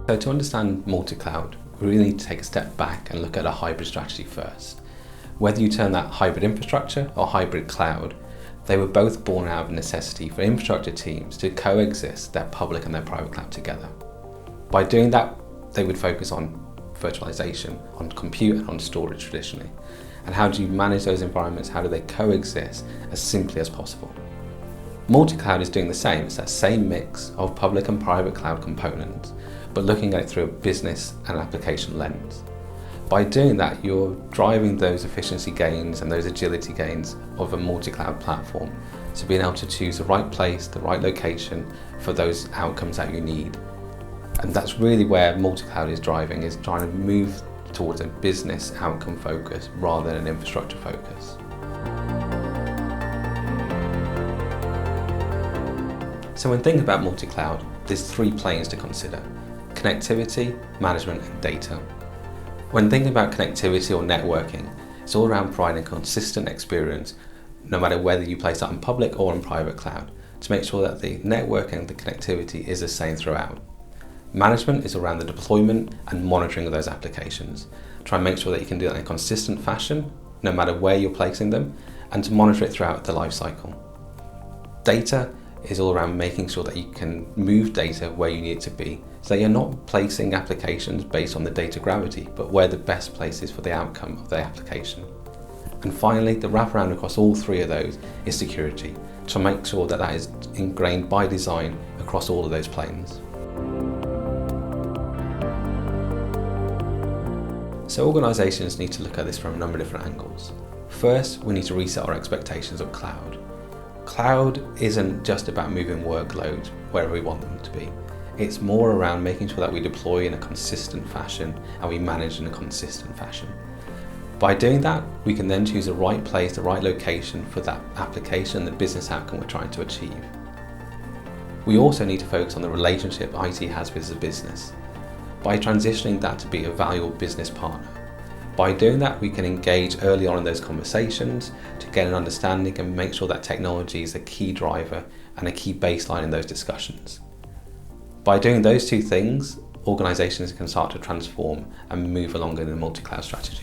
So to understand multi-cloud, we really need to take a step back and look at a hybrid strategy first. Whether you term that hybrid infrastructure or hybrid cloud, they were both born out of necessity for infrastructure teams to coexist their public and their private cloud together. By doing that, they would focus on virtualization, on compute and on storage traditionally. And how do you manage those environments? How do they coexist as simply as possible? Multi-cloud is doing the same. It's that same mix of public and private cloud components, but looking at it through a business and application lens. By doing that, you're driving those efficiency gains and those agility gains of a multi-cloud platform. So being able to choose the right place, the right location for those outcomes that you need. And that's really where multi-cloud is driving, is trying to move towards a business outcome focus rather than an infrastructure focus. So when thinking about multi-cloud, there's three planes to consider: connectivity, management, and data. When thinking about connectivity or networking, it's all around providing a consistent experience, no matter whether you place that on public or on private cloud, to make sure that the network and the connectivity is the same throughout. Management is around the deployment and monitoring of those applications. Try and make sure that you can do that in a consistent fashion, no matter where you're placing them, and to monitor it throughout the life cycle. Data is all around making sure that you can move data where you need it to be, so that you're not placing applications based on the data gravity, but where the best place is for the outcome of the application. And finally, the wraparound across all three of those is security, to make sure that that is ingrained by design across all of those planes. So organisations need to look at this from a number of different angles. First, we need to reset our expectations of cloud. Cloud isn't just about moving workloads wherever we want them to be. It's more around making sure that we deploy in a consistent fashion and we manage in a consistent fashion. By doing that, we can then choose the right place, the right location for that application, the business outcome we're trying to achieve. We also need to focus on the relationship IT has with the business, by transitioning that to be a valuable business partner. By doing that, we can engage early on in those conversations to get an understanding and make sure that technology is a key driver and a key baseline in those discussions. By doing those two things, organisations can start to transform and move along in a multi-cloud strategy.